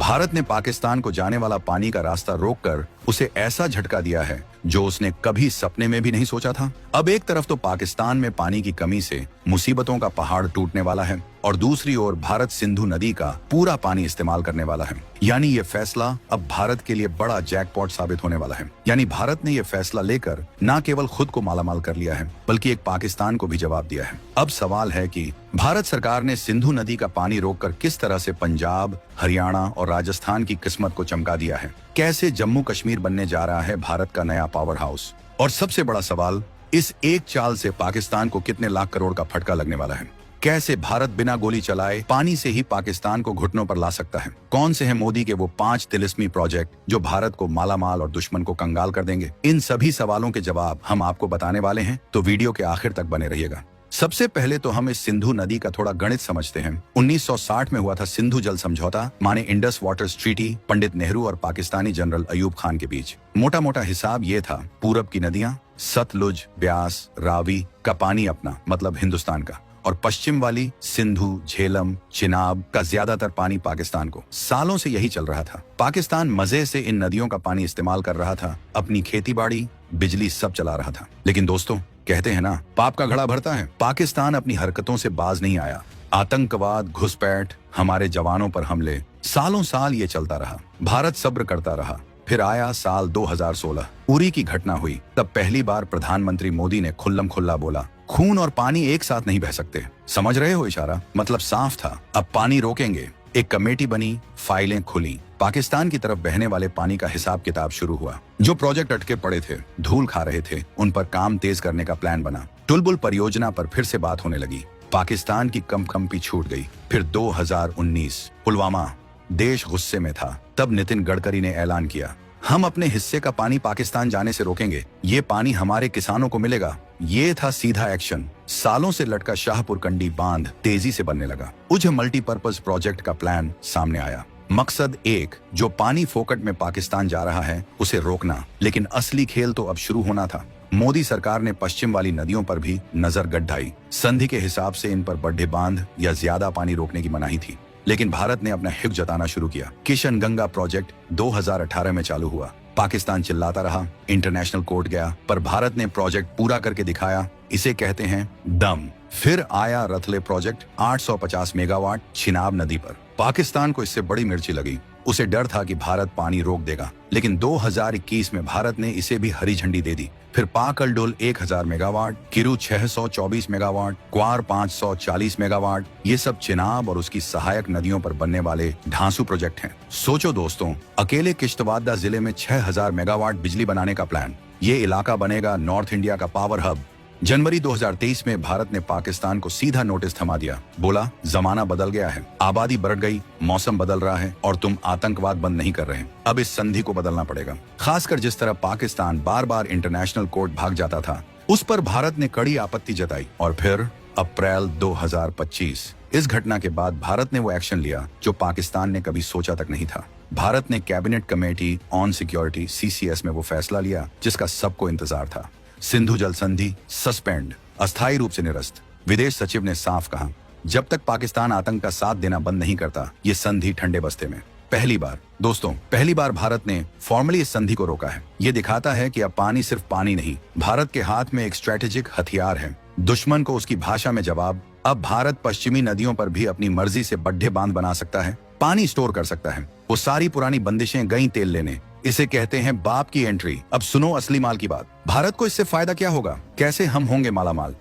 भारत ने पाकिस्तान को जाने वाला पानी का रास्ता रोककर उसे ऐसा झटका दिया है जो उसने कभी सपने में भी नहीं सोचा था। अब एक तरफ तो पाकिस्तान में पानी की कमी से मुसीबतों का पहाड़ टूटने वाला है और दूसरी ओर भारत सिंधु नदी का पूरा पानी इस्तेमाल करने वाला है। यानी ये फैसला अब भारत के लिए बड़ा जैकपॉट साबित होने वाला है। यानी भारत ने ये फैसला लेकर न केवल खुद को मालामाल कर लिया है बल्कि एक पाकिस्तान को भी जवाब दिया है। अब सवाल है कि भारत सरकार ने सिंधु नदी का पानी रोककर किस तरह से पंजाब, हरियाणा और राजस्थान की किस्मत को चमका दिया है। कैसे जम्मू कश्मीर बनने जा रहा है भारत का नया पावर हाउस। और सबसे बड़ा सवाल, इस एक चाल से पाकिस्तान को कितने लाख करोड़ का फटका लगने वाला है। कैसे भारत बिना गोली चलाए पानी से ही पाकिस्तान को घुटनों पर ला सकता है। कौन से हैं मोदी के वो 5 तिलिस्मी प्रोजेक्ट जो भारत को मालामाल और दुश्मन को कंगाल कर देंगे। इन सभी सवालों के जवाब हम आपको बताने वाले हैं, तो वीडियो के आखिर तक बने रहिएगा। सबसे पहले तो हम इस सिंधु नदी का थोड़ा गणित समझते हैं। 1960 में हुआ था सिंधु जल समझौता, माने Indus waters treaty, Pandit Nehru और पाकिस्तानी जनरल अयूब खान के बीच। मोटा मोटा हिसाब ये था, पूरब की नदियां सतलुज, ब्यास, रावी का पानी अपना मतलब हिंदुस्तान का, और पश्चिम वाली सिंधु, झेलम, चिनाब का ज्यादातर पानी पाकिस्तान को। सालों से यही चल रहा था। पाकिस्तान मजे से इन नदियों का पानी इस्तेमाल कर रहा था, अपनी खेती बाड़ी, बिजली सब चला रहा था। लेकिन दोस्तों, कहते हैं ना, पाप का घड़ा भरता है। पाकिस्तान अपनी हरकतों से बाज नहीं आया। आतंकवाद, घुसपैठ, हमारे जवानों पर हमले, सालों साल ये चलता रहा। भारत सब्र करता रहा। फिर आया साल 2016, उरी की घटना हुई। तब पहली बार प्रधानमंत्री मोदी ने खुल्लम खुल्ला बोला, खून और पानी एक साथ नहीं बह सकते। समझ रहे हो इशारा? मतलब साफ था, अब पानी रोकेंगे। एक कमेटी बनी, फाइलें खुली, पाकिस्तान की तरफ बहने वाले पानी का हिसाब किताब शुरू हुआ। जो प्रोजेक्ट अटके पड़े थे, धूल खा रहे थे, उन पर काम तेज करने का प्लान बना। टुलबुल परियोजना पर फिर से बात होने लगी। पाकिस्तान की कंपी छूट गई। फिर 2019 पुलवामा, देश गुस्से में था। तब नितिन गडकरी ने ऐलान किया, हम अपने हिस्से का पानी पाकिस्तान जाने से रोकेंगे। ये पानी हमारे किसानों को मिलेगा। ये था सीधा एक्शन। सालों से लटका शाहपुर कंडी बांध तेजी से बनने लगा। उज मल्टीपर्पज प्रोजेक्ट का प्लान सामने आया। मकसद एक, जो पानी फोकट में पाकिस्तान जा रहा है उसे रोकना। लेकिन असली खेल तो अब शुरू होना था। मोदी सरकार ने पश्चिम वाली नदियों पर भी नजर गड्ढाई। संधि के हिसाब से इन पर बड़े बांध या ज्यादा पानी रोकने की मनाही थी। लेकिन भारत ने अपना हिक जताना शुरू किया। किशन गंगा प्रोजेक्ट 2018 में चालू हुआ। पाकिस्तान चिल्लाता रहा, इंटरनेशनल कोर्ट गया, पर भारत ने प्रोजेक्ट पूरा करके दिखाया। इसे कहते हैं दम। फिर आया रतले प्रोजेक्ट, 850 मेगावाट चिनाब नदी पर। पाकिस्तान को इससे बड़ी मिर्ची लगी। उसे डर था कि भारत पानी रोक देगा। लेकिन 2021 में भारत ने इसे भी हरी झंडी दे दी। फिर पाकल डुल 1000 मेगावाट, किरू 624 मेगावाट, क्वार 540 मेगावाट। ये सब चिनाब और उसकी सहायक नदियों पर बनने वाले ढांसू प्रोजेक्ट हैं। सोचो दोस्तों, अकेले किश्तवाड़ जिले में 6000 मेगावाट बिजली बनाने का प्लान। ये इलाका बनेगा नॉर्थ इंडिया का पावर हब। जनवरी 2023 में भारत ने पाकिस्तान को सीधा नोटिस थमा दिया। बोला, जमाना बदल गया है, आबादी बढ़ गई, मौसम बदल रहा है और तुम आतंकवाद बंद नहीं कर रहे। अब इस संधि को बदलना पड़ेगा। खासकर जिस तरह पाकिस्तान बार बार इंटरनेशनल कोर्ट भाग जाता था, उस पर भारत ने कड़ी आपत्ति जताई। और फिर अप्रैल 2025 इस घटना के बाद भारत ने वो एक्शन लिया जो पाकिस्तान ने कभी सोचा तक नहीं था। भारत ने cabinet committee on security CCS में वो फैसला लिया जिसका सबको इंतजार था। सिंधु जल संधि सस्पेंड, अस्थायी रूप से निरस्त। विदेश सचिव ने साफ कहा, जब तक पाकिस्तान आतंक का साथ देना बंद नहीं करता, ये संधि ठंडे बस्ते में। पहली बार भारत ने फॉर्मली इस संधि को रोका है। ये दिखाता है कि अब पानी सिर्फ पानी नहीं, भारत के हाथ में एक स्ट्रेटेजिक हथियार है। दुश्मन को उसकी भाषा में जवाब। अब भारत पश्चिमी नदियों पर भी अपनी मर्जी से बड्ढे बांध बना सकता है, पानी स्टोर कर सकता है। वो सारी पुरानी बंदिशें गई तेल लेने। इसे कहते हैं बाप की एंट्री। अब सुनो असली माल की बात। भारत को इससे फायदा क्या होगा? कैसे हम होंगे मालामाल?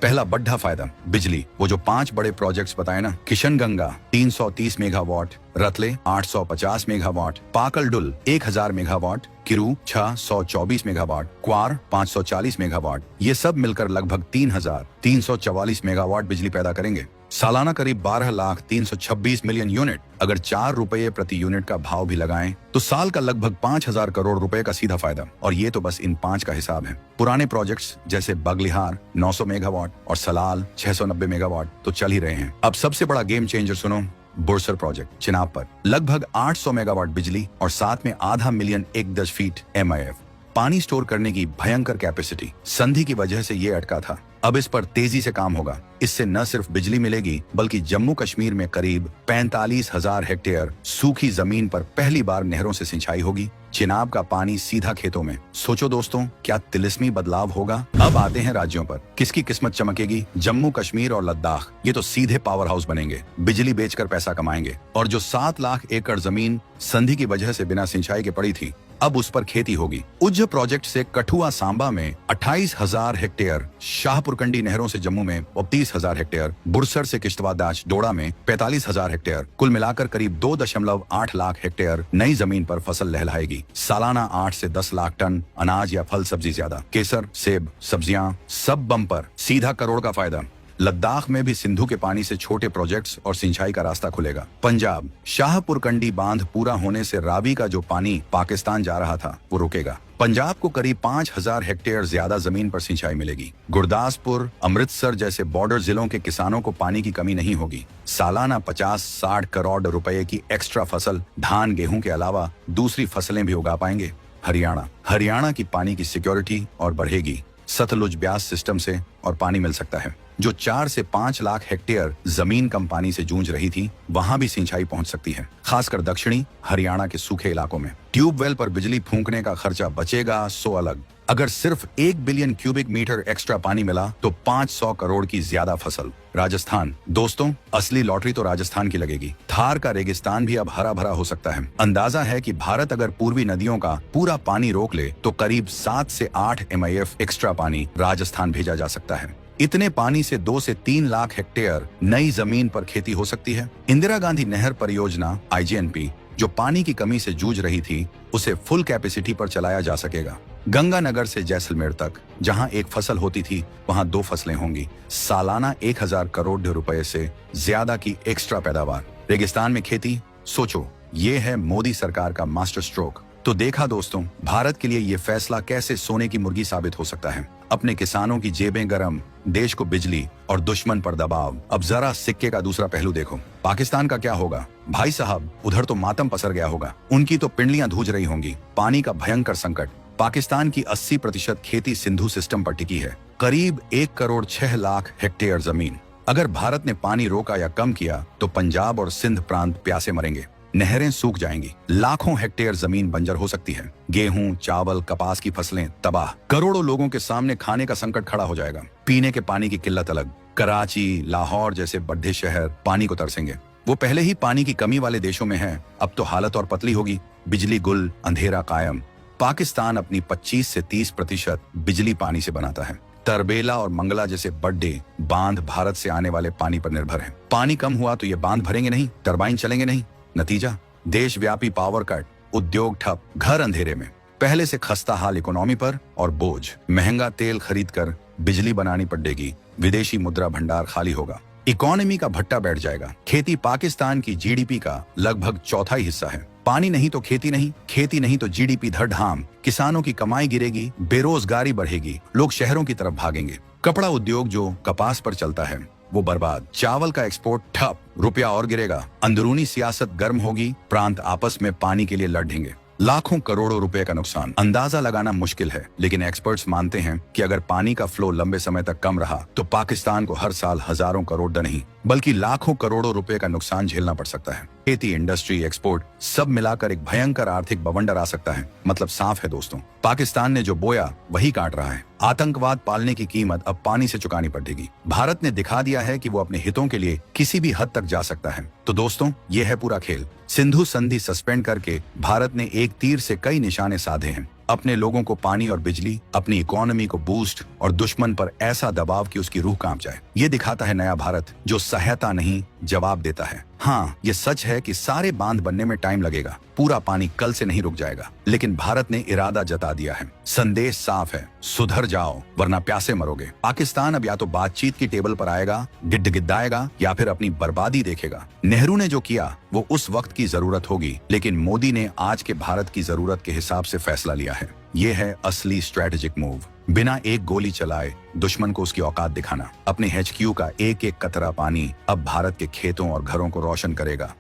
पहला बड़ा फायदा, बिजली। वो जो 5 बड़े प्रोजेक्ट्स बताए ना, किशन गंगा 330 मेगावाट, रतले 850 मेगावाट, पाकल डुल 1000 मेगावाट, किरू 624 मेगावाट, क्वार 540 मेगावाट, ये सब मिलकर लगभग 3344 मेगावाट बिजली पैदा करेंगे। सालाना करीब 12,326,000,000 यूनिट। अगर 4 रुपये प्रति यूनिट का भाव भी लगाएं तो साल का लगभग 5000 करोड़ रुपए का सीधा फायदा। और ये तो बस इन 5 का हिसाब है। पुराने प्रोजेक्ट्स जैसे बगलिहार 900 मेगावाट और सलाल 690 मेगावाट तो चल ही रहे हैं। अब सबसे बड़ा गेम चेंजर सुनो, बुरसर प्रोजेक्ट चिनाब पर लगभग 800 मेगावाट बिजली और साथ में 0.5 मिलियन एकदश फीट MIF पानी स्टोर करने की भयंकर कैपेसिटी। संधि की वजह से ये अटका था। अब इस पर तेजी से काम होगा। इससे न सिर्फ बिजली मिलेगी बल्कि जम्मू कश्मीर में करीब 45,000 हेक्टेयर सूखी जमीन पर पहली बार नहरों से सिंचाई होगी। चिनाब का पानी सीधा खेतों में। सोचो दोस्तों, क्या तिलिस्मी बदलाव होगा। अब आते हैं राज्यों पर, किसकी किस्मत चमकेगी। जम्मू कश्मीर और लद्दाख, ये तो सीधे पावर हाउस बनेंगे, बिजली बेचकर पैसा कमाएंगे। और जो 7 लाख एकड़ जमीन संधि की वजह से बिना सिंचाई के पड़ी थी, अब उस पर खेती होगी। उज्ज प्रोजेक्ट से कठुआ सांबा में 28,000 हेक्टेयर, शाहपुरकंडी नहरों से जम्मू में 32,000 हेक्टेयर, बुरसर से किश्तवाड़ दाच डोडा में 45,000 हेक्टेयर, कुल मिलाकर करीब 2.8 लाख हेक्टेयर नई जमीन पर फसल लहलहाएगी। सालाना 8 से 10 लाख टन अनाज या फल सब्जी ज्यादा, केसर, सेब, सब्जियां सब बम्पर, सीधा करोड़ का फायदा। लद्दाख में भी सिंधु के पानी से छोटे प्रोजेक्ट्स और सिंचाई का रास्ता खुलेगा। पंजाब, शाहपुरकंडी बांध पूरा होने से रावी का जो पानी पाकिस्तान जा रहा था वो रुकेगा। पंजाब को करीब 5,000 हेक्टेयर ज्यादा जमीन पर सिंचाई मिलेगी। गुरदासपुर, अमृतसर जैसे बॉर्डर जिलों के किसानों को पानी की कमी नहीं होगी। सालाना 50-60 करोड़ रुपए की एक्स्ट्रा फसल धान गेहूं के अलावा दूसरी फसलें भी उगा पाएंगे। हरियाणा की पानी की सिक्योरिटी और बढ़ेगी। सतलुज ब्यास सिस्टम से और पानी मिल सकता है। जो 4 से 5 लाख हेक्टेयर जमीन कम पानी से जूझ रही थी, वहां भी सिंचाई पहुंच सकती है, खासकर दक्षिणी हरियाणा के सूखे इलाकों में। ट्यूबवेल पर बिजली फूंकने का खर्चा बचेगा, सो अलग। अगर सिर्फ 1 बिलियन क्यूबिक मीटर एक्स्ट्रा पानी मिला तो 500 करोड़ की ज्यादा फसल। राजस्थान, दोस्तों असली लॉटरी तो राजस्थान की लगेगी। थार का रेगिस्तान भी अब हरा भरा हो सकता है। अंदाजा है कि भारत अगर पूर्वी नदियों का पूरा पानी रोक ले तो करीब 7 से 8 MIF एक्स्ट्रा पानी राजस्थान भेजा जा सकता है। इतने पानी से 2 से 3 लाख हेक्टेयर नई जमीन पर खेती हो सकती है। इंदिरा गांधी नहर परियोजना IGNP जो पानी की कमी से जूझ रही थी, उसे फुल कैपेसिटी पर चलाया जा सकेगा। गंगानगर से जैसलमेर तक जहां एक फसल होती थी, वहां 2 फसलें होंगी। सालाना 1,000 करोड़ रुपए से ज्यादा की एक्स्ट्रा पैदावार। रेगिस्तान में खेती, सोचो, ये है मोदी सरकार का मास्टर स्ट्रोक। तो देखा दोस्तों, भारत के लिए ये फैसला कैसे सोने की मुर्गी साबित हो सकता है। अपने किसानों की जेबें गरम, देश को बिजली और दुश्मन पर दबाव। अब जरा सिक्के का दूसरा पहलू देखो। पाकिस्तान का क्या होगा? भाई साहब, उधर तो मातम पसर गया होगा। उनकी तो पिंडलियां धूज रही होंगी। पानी का भयंकर संकट। पाकिस्तान की 80% खेती सिंधु सिस्टम पर टिकी है, करीब 1 करोड़ 6 लाख हेक्टेयर जमीन। अगर भारत ने पानी रोका या कम किया तो पंजाब और सिंध प्रांत प्यासे मरेंगे, नहरें सूख जाएंगी, लाखों हेक्टेयर जमीन बंजर हो सकती है। गेहूं, चावल, कपास की फसलें तबाह। करोड़ों लोगों के सामने खाने का संकट खड़ा हो जाएगा। पीने के पानी की किल्लत अलग। कराची, लाहौर जैसे बड़े शहर पानी को तरसेंगे। वो पहले ही पानी की कमी वाले देशों में है, अब तो हालत और पतली होगी। बिजली गुल, अंधेरा कायम। पाकिस्तान अपनी 25 से 30% बिजली पानी से बनाता है। तरबेला और मंगला जैसे बड़े बांध भारत से आने वाले पानी पर निर्भर है। पानी कम हुआ तो ये बांध भरेंगे नहीं, टरबाइन चलेंगे नहीं। नतीजा, देशव्यापी पावर कट, उद्योग ठप, घर अंधेरे में। पहले से खस्ता हाल इकोनॉमी पर और बोझ, महंगा तेल खरीदकर बिजली बनानी पड़ेगी, विदेशी मुद्रा भंडार खाली होगा, इकोनॉमी का भट्टा बैठ जाएगा। खेती पाकिस्तान की GDP का लगभग 1/4 हिस्सा है। पानी नहीं तो खेती नहीं, खेती नहीं तो GDP धड़धाम। किसानों की कमाई गिरेगी, बेरोजगारी बढ़ेगी, लोग शहरों की तरफ भागेंगे। कपड़ा उद्योग जो कपास पर चलता है वो बर्बाद। चावल का एक्सपोर्ट ठप, रुपया और गिरेगा। अंदरूनी सियासत गर्म होगी, प्रांत आपस में पानी के लिए लड़ेंगे। लाखों करोड़ों रुपए का नुकसान। अंदाजा लगाना मुश्किल है, लेकिन एक्सपर्ट्स मानते हैं कि अगर पानी का फ्लो लंबे समय तक कम रहा तो पाकिस्तान को हर साल हजारों करोड़ नहीं बल्कि लाखों करोड़ों रुपए का नुकसान झेलना पड़ सकता है। खेती, इंडस्ट्री, एक्सपोर्ट सब मिलाकर एक भयंकर आर्थिक बवंडर आ सकता है। मतलब साफ है दोस्तों, पाकिस्तान ने जो बोया वही काट रहा है। आतंकवाद पालने की कीमत अब पानी से चुकानी पड़ेगी। भारत ने दिखा दिया है कि वो अपने हितों के लिए किसी भी हद तक जा सकता है। तो दोस्तों, ये है पूरा खेल। सिंधु संधि सस्पेंड करके भारत ने एक तीर से कई निशाने साधे हैं। अपने लोगों को पानी और बिजली, अपनी इकोनॉमी को बूस्ट और दुश्मन पर ऐसा दबाव कि उसकी रूह कांप जाए। ये दिखाता है नया भारत जो सहायता नहीं जवाब देता है। हाँ, ये सच है कि सारे बांध बनने में टाइम लगेगा, पूरा पानी कल से नहीं रुक जाएगा, लेकिन भारत ने इरादा जता दिया है। संदेश साफ है, सुधर जाओ वरना प्यासे मरोगे। पाकिस्तान अब या तो बातचीत की टेबल पर आएगा, गिड़गिड़ाएगा या फिर अपनी बर्बादी देखेगा। नेहरू ने जो किया वो उस वक्त की जरूरत होगी, लेकिन मोदी ने आज के भारत की जरूरत के हिसाब से फैसला लिया है। ये है असली स्ट्रेटेजिक मूव। बिना एक गोली चलाए दुश्मन को उसकी औकात दिखाना। अपने HQ का एक एक कतरा पानी अब भारत के खेतों और घरों को रोशन करेगा।